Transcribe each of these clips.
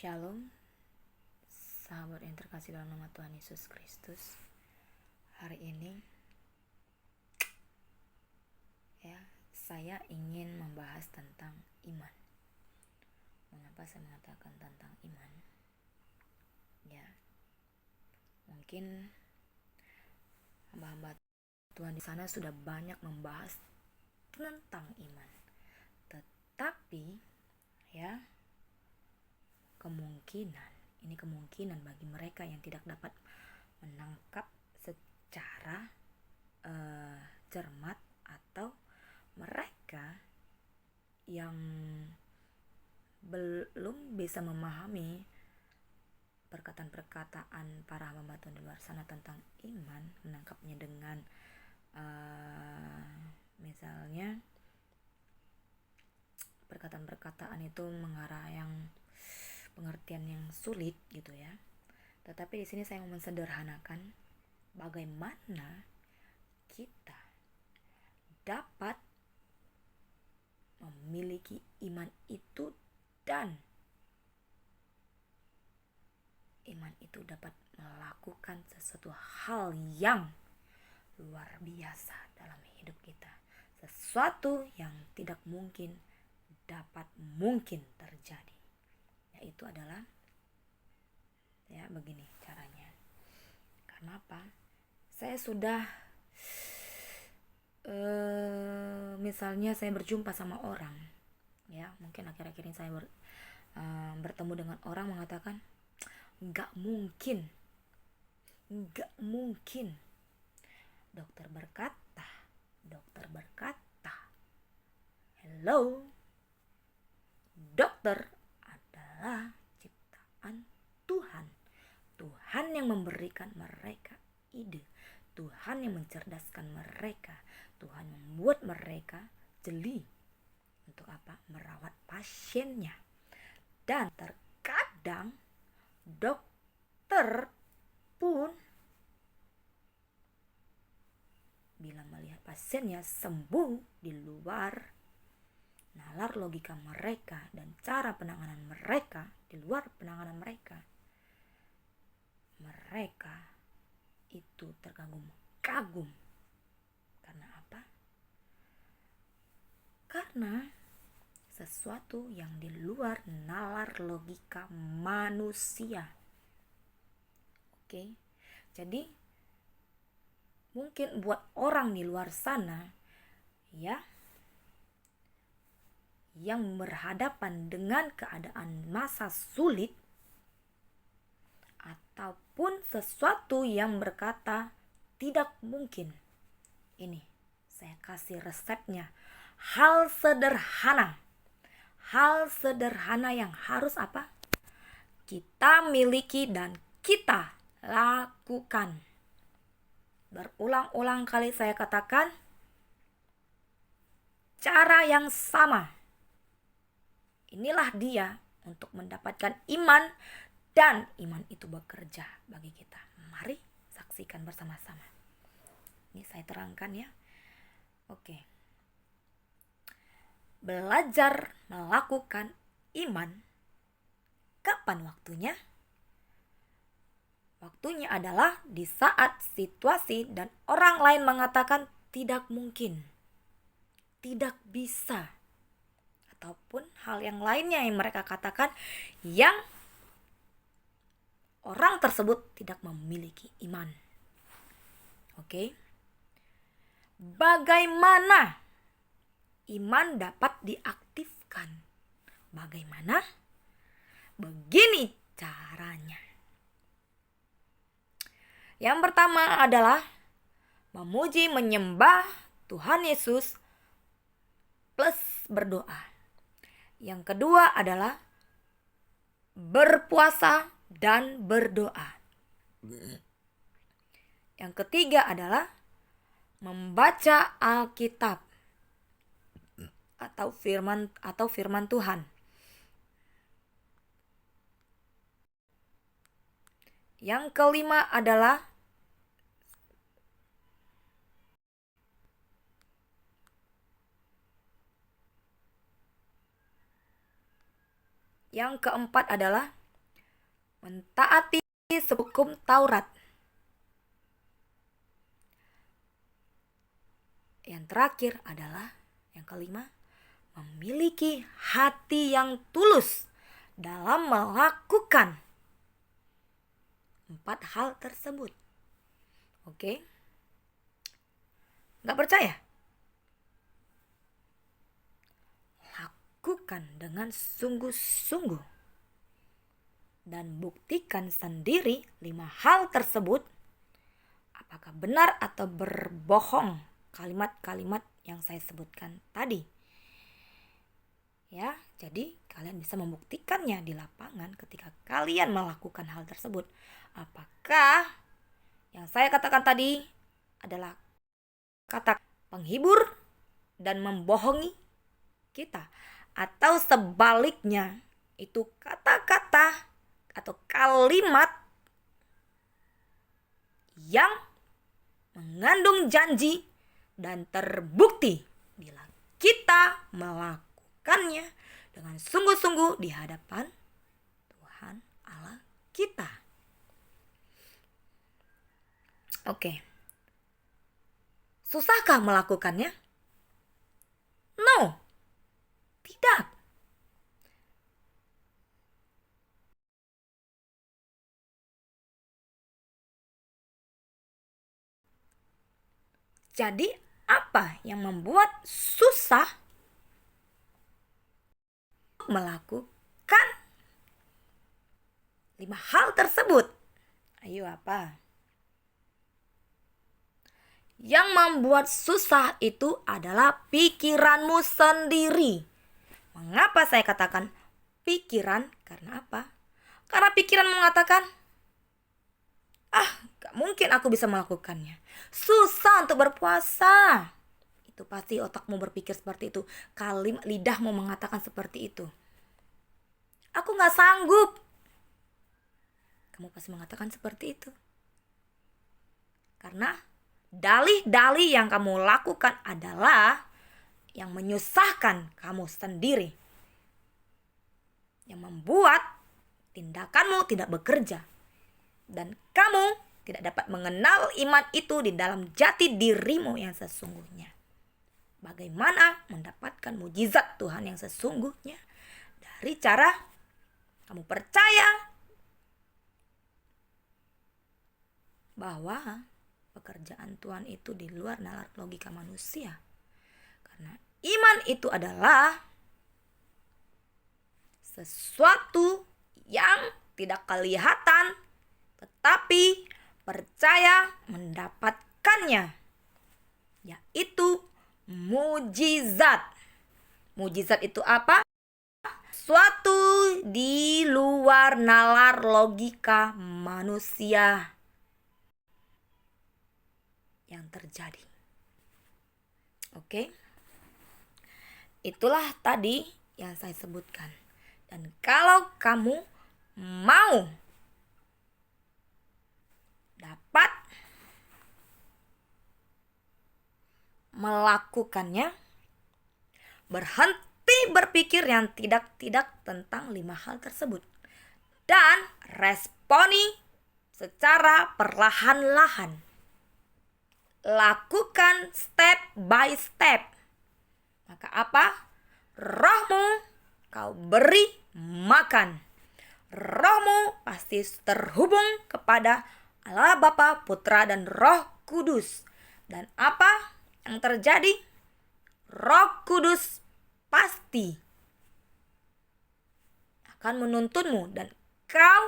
Shalom, sahabat yang terkasih dalam nama Tuhan Yesus Kristus. Hari ini saya ingin membahas tentang iman. Mengapa saya mengatakan tentang iman? Mungkin hamba-hamba Tuhan di sana sudah banyak membahas tentang iman. Tetapi kemungkinan bagi mereka yang tidak dapat menangkap secara cermat, atau mereka yang belum bisa memahami perkataan-perkataan para hamba Tuhan di luar sana tentang iman, menangkapnya dengan misalnya perkataan-perkataan itu mengarah yang pengertian yang sulit gitu ya. Tetapi di sini saya mau mensederhanakan bagaimana kita dapat memiliki iman itu, dan iman itu dapat melakukan sesuatu hal yang luar biasa dalam hidup kita. Sesuatu yang tidak mungkin mungkin terjadi. Yaitu adalah begini caranya. Karena apa? Saya sudah misalnya saya berjumpa sama orang, mungkin akhir-akhir ini saya bertemu dengan orang mengatakan nggak mungkin, dokter berkata, hello, dokter adalah ciptaan Tuhan yang memberikan mereka ide, Tuhan yang mencerdaskan mereka, Tuhan membuat mereka jeli untuk merawat pasiennya. Dan terkadang dokter pun bila melihat pasiennya sembuh di luar nalar logika mereka dan cara penanganan mereka, di luar penanganan mereka itu terkagum-kagum. Karena apa? Karena sesuatu yang di luar nalar logika manusia. Jadi mungkin buat orang di luar sana yang berhadapan dengan keadaan masa sulit, ataupun sesuatu yang berkata tidak mungkin. Ini saya kasih resepnya. Hal sederhana yang harus kita miliki dan kita lakukan. Berulang-ulang kali saya katakan cara yang sama. Inilah dia untuk mendapatkan iman, dan iman itu bekerja bagi kita. Mari saksikan bersama-sama. Ini saya terangkan ya. Belajar melakukan iman. Kapan waktunya? Waktunya adalah di saat situasi dan orang lain mengatakan tidak mungkin, tidak bisa, ataupun hal yang lainnya yang mereka katakan yang orang tersebut tidak memiliki iman. Bagaimana iman dapat diaktifkan? Bagaimana? Begini caranya. Yang pertama adalah memuji, menyembah Tuhan Yesus plus berdoa. Yang kedua adalah berpuasa dan berdoa. Yang ketiga adalah membaca Alkitab atau firman Tuhan. Yang kelima adalah Yang keempat adalah mentaati hukum Taurat. Yang terakhir adalah yang kelima, memiliki hati yang tulus dalam melakukan 4 hal tersebut. Oke? Gak percaya? Lakukan dengan sungguh-sungguh dan buktikan sendiri 5 hal tersebut apakah benar atau berbohong kalimat-kalimat yang saya sebutkan tadi. Ya, jadi kalian bisa membuktikannya di lapangan ketika kalian melakukan hal tersebut. Apakah yang saya katakan tadi adalah kata penghibur dan membohongi kita, atau sebaliknya itu kata-kata atau kalimat yang mengandung janji dan terbukti bila kita melakukannya dengan sungguh-sungguh di hadapan Tuhan Allah kita. Oke. Susahkah melakukannya? No. Tidak. Jadi apa yang membuat susah melakukan 5 hal tersebut? Ayo, apa? Yang membuat susah itu adalah pikiranmu sendiri. Mengapa saya katakan pikiran? Karena apa? Karena pikiran mengatakan, gak mungkin aku bisa melakukannya. Susah untuk berpuasa. Itu pasti otakmu berpikir seperti itu. Lidahmu mengatakan seperti itu. Aku gak sanggup. Kamu pasti mengatakan seperti itu. Karena dalih-dalih yang kamu lakukan adalah yang menyusahkan kamu sendiri. Yang membuat tindakanmu tidak bekerja. Dan kamu tidak dapat mengenal iman itu di dalam jati dirimu yang sesungguhnya. Bagaimana mendapatkan mujizat Tuhan yang sesungguhnya? Dari cara kamu percaya bahwa pekerjaan Tuhan itu di luar nalar logika manusia. Karena iman itu adalah sesuatu yang tidak kelihatan, tetapi percaya mendapatkannya, yaitu mujizat. Mujizat itu apa? Suatu di luar nalar logika manusia yang terjadi. Oke? Itulah tadi yang saya sebutkan. Dan kalau kamu mau dapat melakukannya, berhenti berpikir yang tidak tentang 5 hal tersebut dan responi secara perlahan-lahan. Lakukan step by step. Maka apa? Rohmu kau beri makan. Rohmu pasti terhubung kepada Allah Bapa, Putra, dan Roh Kudus. Dan apa yang terjadi? Roh Kudus pasti akan menuntunmu dan kau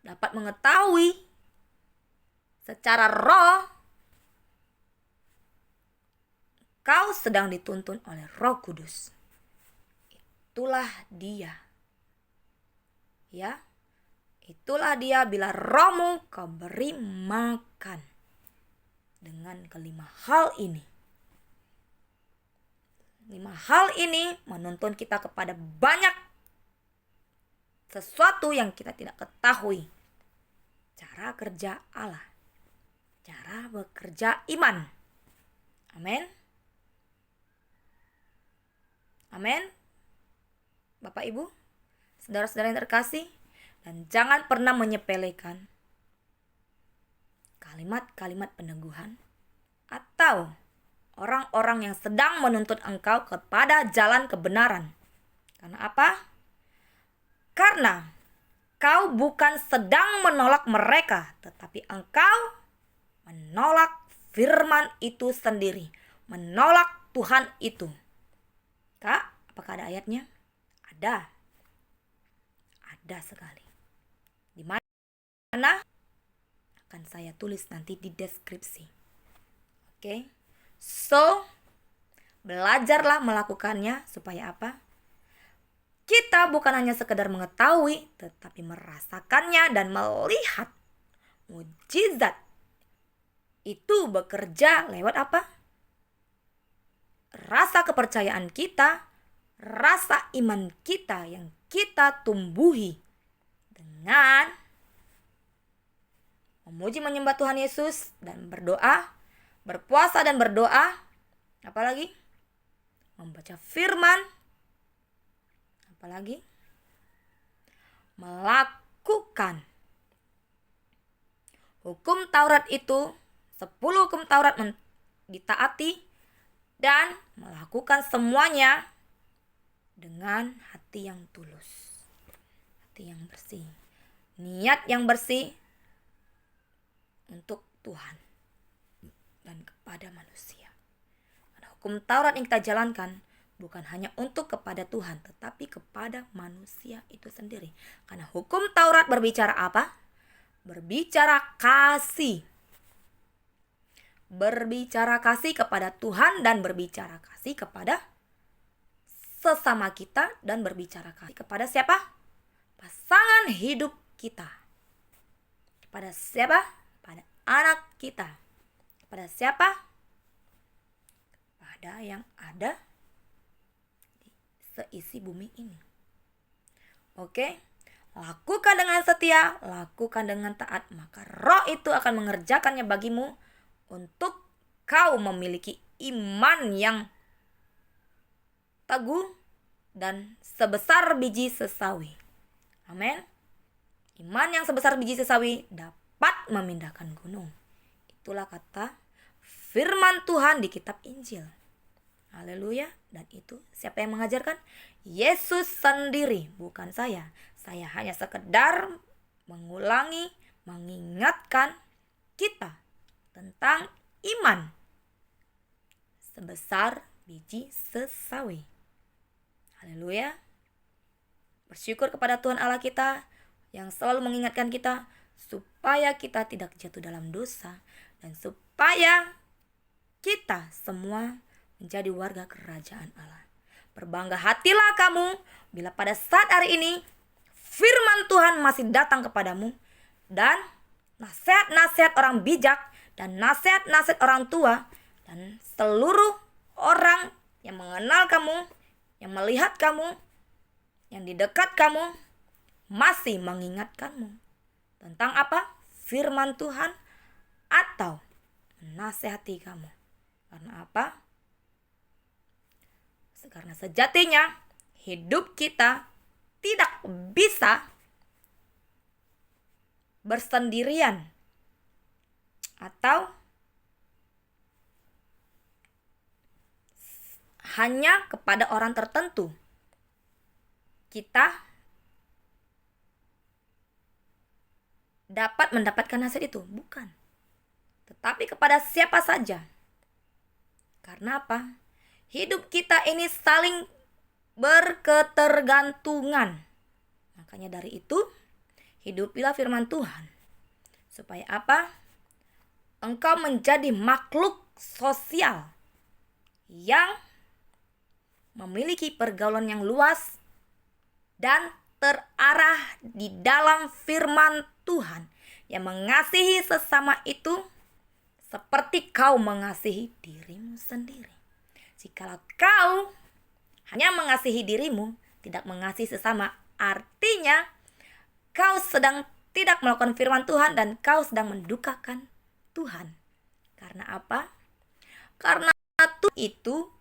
dapat mengetahui secara roh kau sedang dituntun oleh Roh Kudus. Itulah dia. Ya. Itulah dia bila rohmu kau beri makan. Dengan kelima hal ini. 5 hal ini menuntun kita kepada banyak sesuatu yang kita tidak ketahui. Cara kerja Allah. Cara bekerja iman. Amin. Amin. Bapak Ibu, saudara-saudara yang terkasih, dan jangan pernah menyepelekan kalimat-kalimat peneguhan atau orang-orang yang sedang menuntut engkau kepada jalan kebenaran. Karena apa? Karena kau bukan sedang menolak mereka, tetapi engkau menolak firman itu sendiri, menolak Tuhan itu. Kak, apakah ada ayatnya? Ada sekali. Di mana? Akan saya tulis nanti di deskripsi. Oke. So, belajarlah melakukannya supaya apa? Kita bukan hanya sekedar mengetahui, tetapi merasakannya dan melihat mujizat itu bekerja lewat apa? Rasa kepercayaan kita, rasa iman kita yang kita tumbuhi dengan memuji menyembah Tuhan Yesus dan berdoa, berpuasa dan berdoa, apalagi membaca firman, apalagi melakukan hukum Taurat itu, 10 hukum Taurat ditaati dan melakukan semuanya dengan hati yang tulus, hati yang bersih, niat yang bersih untuk Tuhan dan kepada manusia. Karena hukum Taurat yang kita jalankan bukan hanya untuk kepada Tuhan, tetapi kepada manusia itu sendiri. Karena hukum Taurat berbicara apa? Berbicara kasih. Berbicara kasih kepada Tuhan dan berbicara kasih kepada sesama kita dan berbicara kasih kepada siapa? Pasangan hidup kita. Kepada siapa? Pada anak kita. Kepada siapa? Kepada yang ada di seisi bumi ini. Oke? Lakukan dengan setia, lakukan dengan taat, maka Roh itu akan mengerjakannya bagimu untuk kau memiliki iman yang teguh dan sebesar biji sesawi. Amin. Iman yang sebesar biji sesawi dapat memindahkan gunung. Itulah kata firman Tuhan di kitab Injil. Haleluya. Dan itu siapa yang mengajarkan? Yesus sendiri, bukan saya. Saya hanya sekedar mengulangi, mengingatkan kita tentang iman sebesar biji sesawi. Haleluya. Bersyukur kepada Tuhan Allah kita yang selalu mengingatkan kita supaya kita tidak jatuh dalam dosa dan supaya kita semua menjadi warga kerajaan Allah. Berbangga hatilah kamu bila pada saat hari ini firman Tuhan masih datang kepadamu dan nasihat-nasihat orang bijak dan nasihat-nasihat orang tua dan seluruh orang yang mengenal kamu, yang melihat kamu, yang di dekat kamu masih mengingatkanmu tentang apa? Firman Tuhan atau menasehati kamu. Karena apa? Karena sejatinya hidup kita tidak bisa bersendirian atau hanya kepada orang tertentu. Kita dapat mendapatkan nasihat itu, bukan. Tetapi kepada siapa saja. Karena apa? Hidup kita ini saling berketergantungan. Makanya dari itu, hidupilah firman Tuhan. Supaya apa? Engkau menjadi makhluk sosial yang memiliki pergaulan yang luas dan terarah di dalam firman Tuhan yang mengasihi sesama itu seperti kau mengasihi dirimu sendiri. Jikalau kau hanya mengasihi dirimu, tidak mengasihi sesama, artinya kau sedang tidak melakukan firman Tuhan dan kau sedang mendukakan Tuhan. Karena apa? Karena Tuhan itu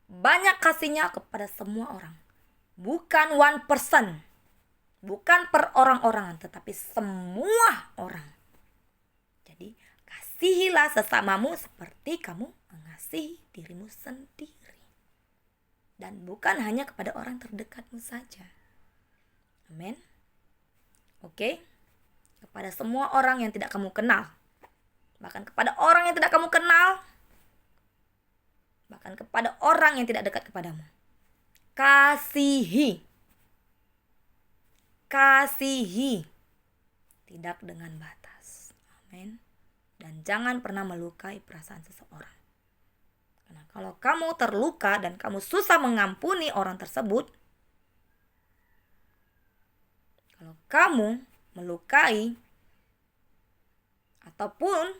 banyak kasihnya kepada semua orang. Bukan one person. Bukan per orang-orangan, tetapi semua orang. Jadi kasihilah sesamamu seperti kamu mengasihi dirimu sendiri. Dan bukan hanya kepada orang terdekatmu saja. Amin. Oke. Kepada semua orang yang tidak kamu kenal. Bahkan kepada orang yang tidak kamu kenal. Bahkan kepada orang yang tidak dekat kepadamu. Kasihi. Kasihi. Tidak dengan batas. Amin. Dan jangan pernah melukai perasaan seseorang. Karena kalau kamu terluka dan kamu susah mengampuni orang tersebut, kalau kamu melukai ataupun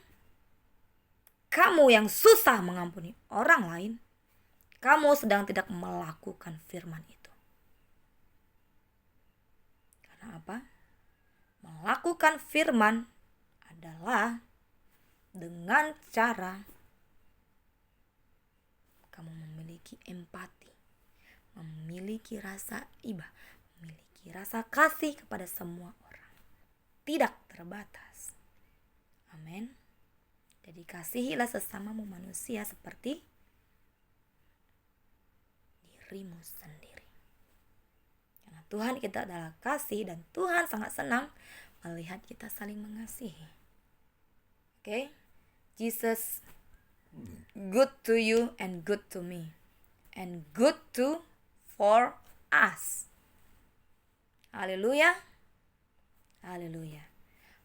kamu yang susah mengampuni orang lain, kamu sedang tidak melakukan firman itu. Karena apa? Melakukan firman adalah dengan cara kamu memiliki empati, memiliki rasa iba, memiliki rasa kasih kepada semua orang. Tidak terbatas. Amin. Jadi kasihilah sesamamu manusia seperti dirimu sendiri. Karena Tuhan kita adalah kasih dan Tuhan sangat senang melihat kita saling mengasihi. Okay? Jesus good to you and good to me and good to for us. Haleluya. Haleluya.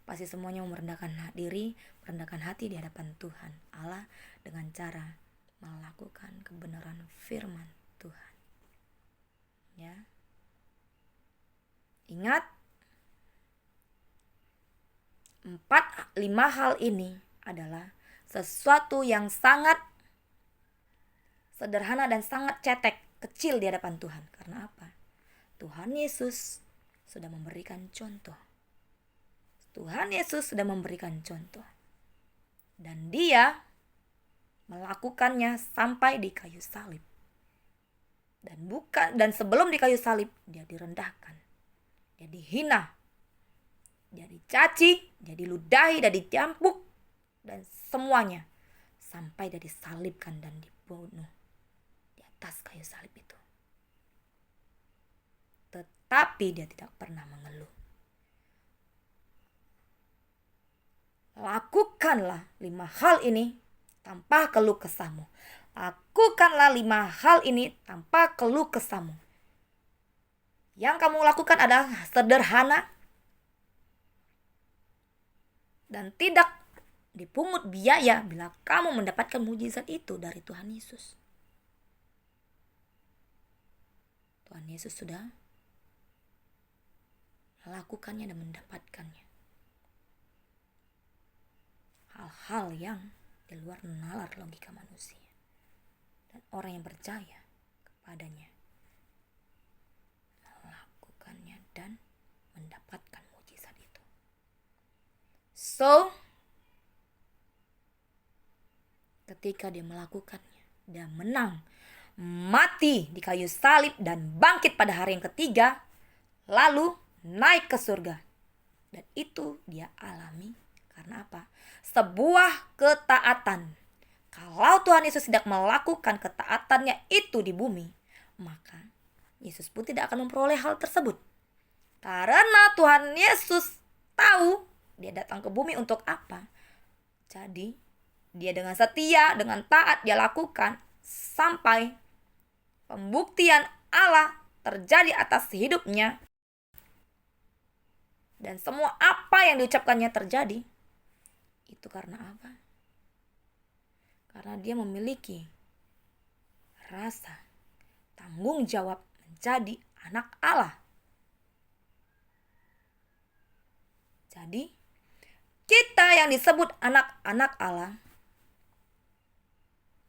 Pasti semuanya merendahkan diri, merendahkan hati di hadapan Tuhan Allah dengan cara melakukan kebenaran firman Tuhan. Ya. Ingat, 5 hal ini adalah sesuatu yang sangat sederhana dan sangat cetek, kecil di hadapan Tuhan. Karena apa? Tuhan Yesus sudah memberikan contoh. Tuhan Yesus sudah memberikan contoh. Dan Dia melakukannya sampai di kayu salib. Dan sebelum di kayu salib, Dia direndahkan. Dia dihina. Dia dicaci, dia diludahi, dia dicambuk, dan semuanya sampai dia disalibkan dan dibunuh di atas kayu salib itu. Tetapi dia tidak pernah mengeluh. Lakukanlah 5 hal ini tanpa keluh kesahmu. Lakukanlah 5 hal ini tanpa keluh kesahmu. Yang kamu lakukan adalah sederhana dan tidak dipungut biaya bila kamu mendapatkan mujizat itu dari Tuhan Yesus. Tuhan Yesus sudah melakukannya dan mendapatkannya. Hal-hal yang di luar nalar logika manusia. Dan orang yang percaya kepadanya melakukannya dan mendapatkan mujizat itu. So, ketika dia melakukannya, dia menang, mati di kayu salib dan bangkit pada hari yang ketiga, lalu naik ke surga. Dan itu dia alami karena apa? Sebuah ketaatan. Kalau Tuhan Yesus tidak melakukan ketaatannya itu di bumi, maka Yesus pun tidak akan memperoleh hal tersebut. Karena Tuhan Yesus tahu dia datang ke bumi untuk apa. Jadi dia dengan setia, dengan taat dia lakukan sampai pembuktian Allah terjadi atas hidupnya. Dan semua apa yang diucapkannya terjadi. Itu karena apa? Karena dia memiliki rasa tanggung jawab menjadi anak Allah. Jadi, kita yang disebut anak-anak Allah,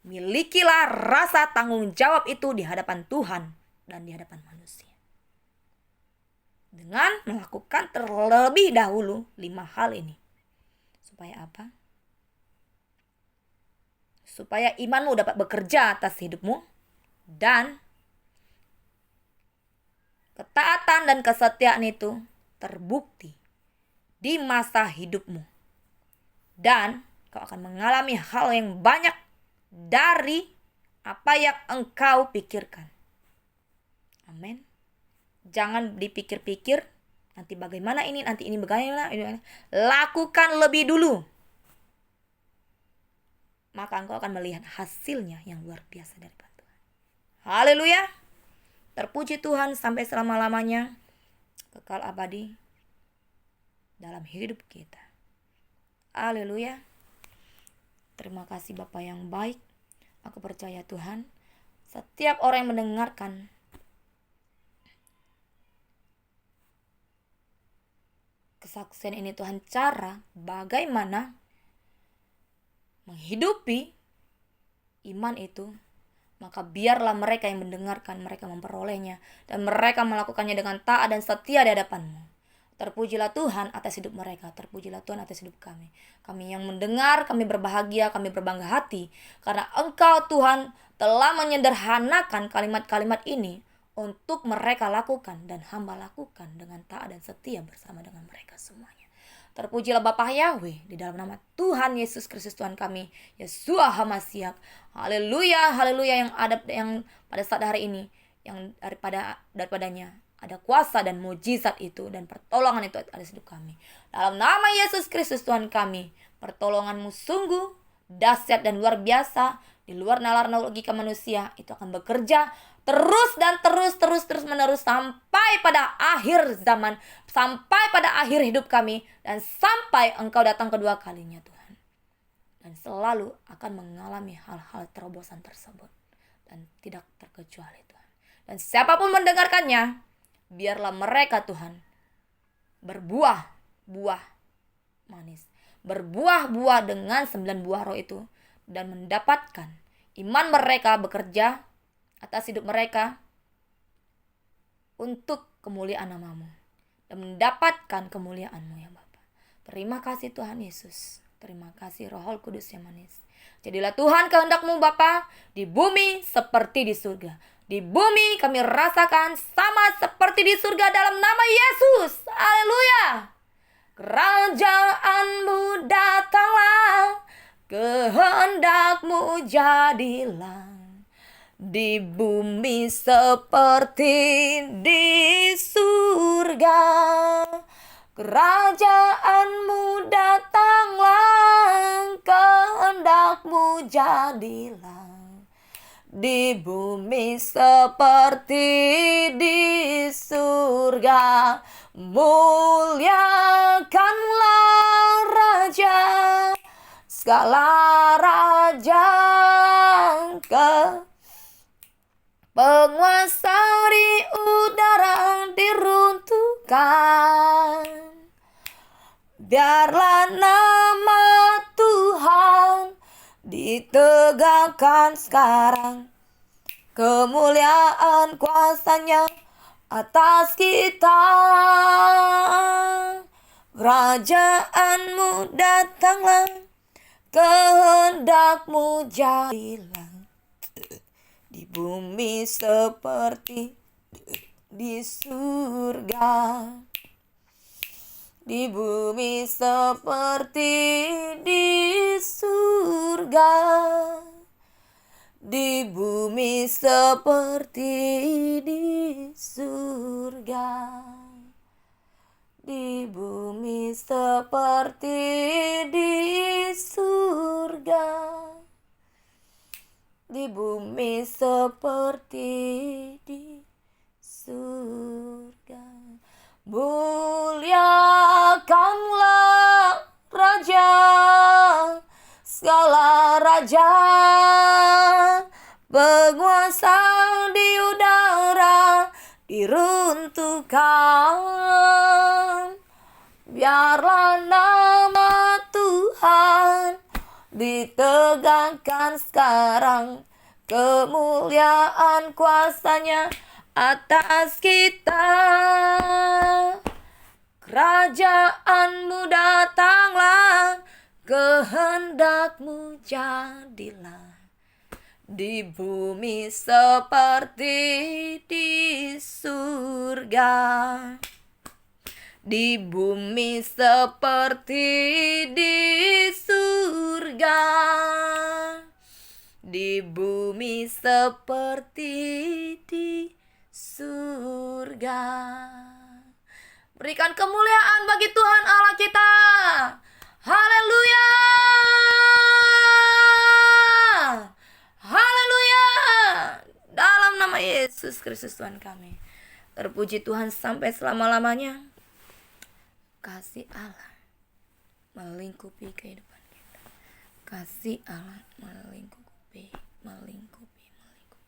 milikilah rasa tanggung jawab itu di hadapan Tuhan dan di hadapan manusia. Dengan melakukan terlebih dahulu 5 hal ini. Supaya apa? Supaya imanmu dapat bekerja atas hidupmu dan ketaatan dan kesetiaan itu terbukti di masa hidupmu. Dan kau akan mengalami hal yang banyak dari apa yang engkau pikirkan. Amin. Jangan dipikir-pikir, nanti bagaimana ini, nanti ini bagaimana. Lakukan lebih dulu. Maka engkau akan melihat hasilnya yang luar biasa dari Tuhan. Haleluya. Terpuji Tuhan sampai selama-lamanya, kekal abadi dalam hidup kita. Haleluya. Terima kasih Bapa yang baik. Aku percaya Tuhan, setiap orang yang mendengarkan kesaksian ini Tuhan, cara bagaimana menghidupi iman itu, maka biarlah mereka yang mendengarkan, mereka memperolehnya, dan mereka melakukannya dengan taat dan setia di hadapan-Mu. Terpujilah Tuhan atas hidup mereka, terpujilah Tuhan atas hidup kami. Kami yang mendengar, kami berbahagia, kami berbangga hati, karena Engkau Tuhan telah menyederhanakan kalimat-kalimat ini untuk mereka lakukan, dan hamba lakukan dengan taat dan setia bersama dengan mereka semuanya. Terpujilah Bapa Yahweh, di dalam nama Tuhan Yesus Kristus Tuhan kami, Yeshua HaMashiach. Haleluya, haleluya, yang pada saat hari ini, yang daripadanya ada kuasa dan mujizat itu, dan pertolongan itu atas hidup kami. Dalam nama Yesus Kristus Tuhan kami, pertolongan-Mu sungguh dahsyat dan luar biasa, di luar nalar logika manusia, itu akan bekerja terus dan terus menerus sampai pada akhir zaman, sampai pada akhir hidup kami, dan sampai Engkau datang kedua kalinya Tuhan. Dan selalu akan mengalami hal-hal terobosan tersebut, dan tidak terkecuali Tuhan. Dan siapapun mendengarkannya, biarlah mereka Tuhan berbuah manis, berbuah dengan 9 buah roh itu, dan mendapatkan iman mereka bekerja atas hidup mereka untuk kemuliaan nama-Mu, dan mendapatkan kemuliaan-Mu ya Bapa. Terima kasih Tuhan Yesus, terima kasih Roh Kudus yang manis. Jadilah Tuhan kehendak-Mu Bapa, di bumi seperti di surga. Di bumi kami rasakan sama seperti di surga dalam nama Yesus. Haleluya. Kerajaan-Mu datanglah, kehendak-Mu jadilah, di bumi seperti di surga. Kerajaan-Mu datanglah, kehendak-Mu jadilah, di bumi seperti di surga. Muliakanlah Raja, segala raja, penguasa di udara diruntuhkan. Biarlah nama Tuhan ditegakkan sekarang, kemuliaan kuasa-Nya atas kita. Kerajaan-Mu datanglah, kehendak-Mu jadilah, di bumi seperti di surga. Di bumi seperti di surga. Di bumi seperti di surga. Di bumi seperti di surga. Di bumi seperti di surga. Muliakanlah Raja, segala raja, penguasa di udara diruntuhkan. Biarlah nama Tuhan ditegakkan sekarang, kemuliaan kuasa-Nya atas kita. Kerajaan-Mu datanglah, kehendak-Mu jadilah, di bumi seperti di surga. surga, di bumi seperti di surga, di bumi seperti di surga. Berikan kemuliaan bagi Tuhan Allah kita. Haleluya. Haleluya. Dalam nama Yesus Kristus Tuhan kami. Terpuji Tuhan sampai selama-lamanya. Kasih Allah melingkupi kehidupan kita. Kasih Allah melingkupi kehidupan.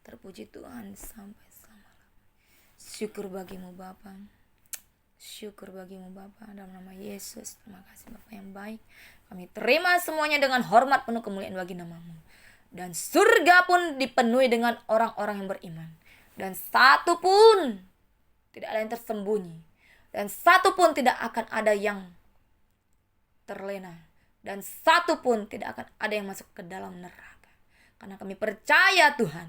Terpuji Tuhan sampai selama-lamanya. Syukur bagimu Bapa. Syukur bagimu Bapa, dalam nama Yesus. Terima kasih Bapa yang baik. Kami terima semuanya dengan hormat penuh kemuliaan bagi namamu. Dan surga pun dipenuhi dengan orang-orang yang beriman. Dan satu pun tidak ada yang tersembunyi. Dan satu pun tidak akan ada yang terlena. Dan satu pun tidak akan ada yang masuk ke dalam neraka. Karena kami percaya Tuhan,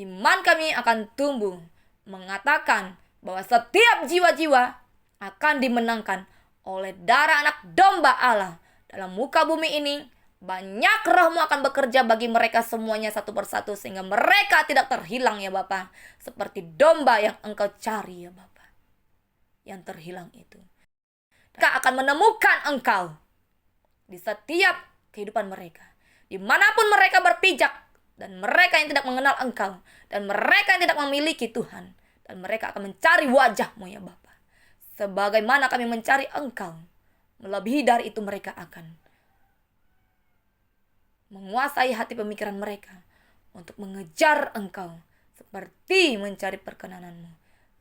iman kami akan tumbuh mengatakan bahwa setiap jiwa-jiwa akan dimenangkan oleh darah anak domba Allah. Dalam muka bumi ini, banyak rohmu akan bekerja bagi mereka semuanya satu persatu, sehingga mereka tidak terhilang ya Bapa. Seperti domba yang engkau cari ya Bapa, yang terhilang itu. Mereka akan menemukan engkau di setiap kehidupan mereka. Dimanapun mereka berpijak, dan mereka yang tidak mengenal engkau, dan mereka yang tidak memiliki Tuhan, dan mereka akan mencari wajahmu ya Bapa. Sebagaimana kami mencari engkau, melebihi dari itu mereka akan menguasai hati pemikiran mereka untuk mengejar engkau, seperti mencari perkenananmu,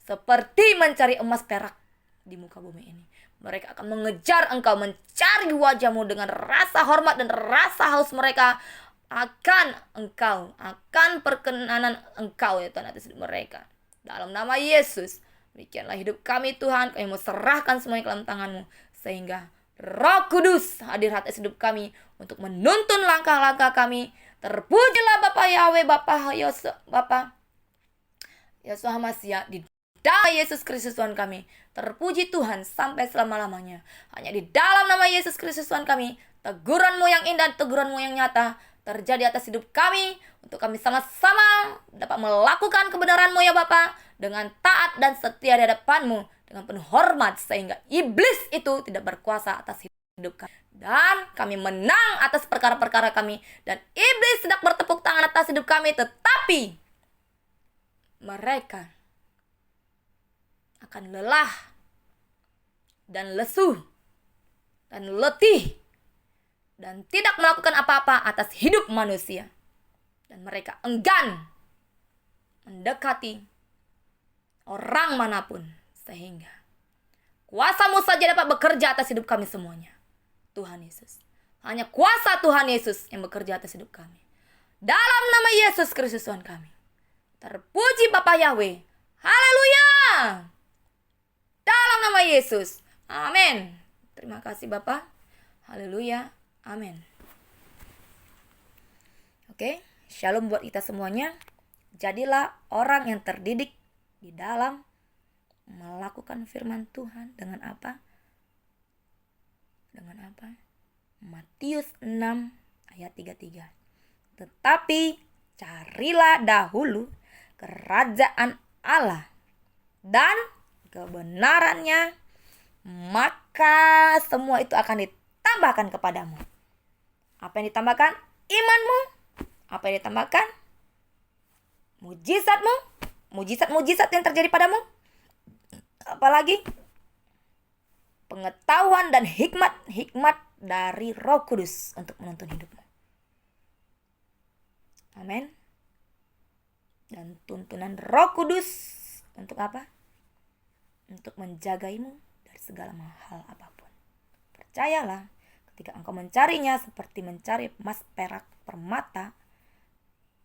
seperti mencari emas perak di muka bumi ini. Mereka akan mengejar engkau, mencari wajahmu dengan rasa hormat dan rasa haus mereka akan engkau, akan perkenanan engkau ya Tuhan atas hidup mereka. Dalam nama Yesus, demikianlah hidup kami Tuhan. Kami mau serahkan semuanya ke dalam tangan-Mu, sehingga Roh Kudus hadir atas hidup kami untuk menuntun langkah-langkah kami. Terpujilah Bapa Yahweh, Bapa Yeshua Hamasya, di dalam Yesus Kristus Tuhan kami. Terpuji Tuhan sampai selama-lamanya. Hanya di dalam nama Yesus Kristus Tuhan kami, teguran-Mu yang indah, teguran-Mu yang nyata terjadi atas hidup kami, untuk kami sama-sama dapat melakukan kebenaran-Mu ya Bapa, dengan taat dan setia di hadapan-Mu, dengan penuh hormat, sehingga iblis itu tidak berkuasa atas hidup kami. Dan kami menang atas perkara-perkara kami, dan iblis tidak bertepuk tangan atas hidup kami, tetapi mereka akan lelah dan lesu dan letih dan tidak melakukan apa-apa atas hidup manusia. Dan mereka enggan mendekati orang manapun, sehingga kuasa-Mu saja dapat bekerja atas hidup kami semuanya. Tuhan Yesus, hanya kuasa Tuhan Yesus yang bekerja atas hidup kami. Dalam nama Yesus Kristus Tuhan kami. Terpuji Bapa Yahweh. Haleluya. Dalam nama Yesus. Amin. Terima kasih Bapa. Haleluya. Amin. Oke, shalom buat kita semuanya. Jadilah orang yang terdidik di dalam melakukan firman Tuhan dengan apa? Dengan apa? Matius 6 ayat 33. Tetapi carilah dahulu kerajaan Allah dan kebenarannya, maka semua itu akan ditambahkan kepadamu. Apa yang ditambahkan? Imanmu. Apa yang ditambahkan? Mujizatmu. Mujizat-mujizat yang terjadi padamu. Apalagi? Pengetahuan dan hikmat dari Roh Kudus untuk menuntun hidupmu. Amin. Dan tuntunan Roh Kudus untuk apa? Untuk menjagaimu dari segala hal apapun. Percayalah, ketika engkau mencarinya seperti mencari emas, perak, permata,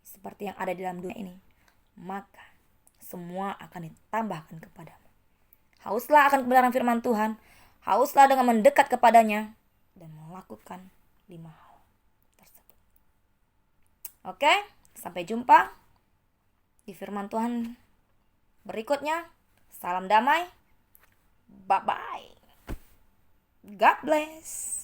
seperti yang ada di dalam dunia ini, maka semua akan ditambahkan kepadamu. Hauslah akan kebenaran firman Tuhan, hauslah dengan mendekat kepadanya dan melakukan 5 hal tersebut. Oke, sampai jumpa di firman Tuhan berikutnya. Salam damai. Bye-bye. God bless.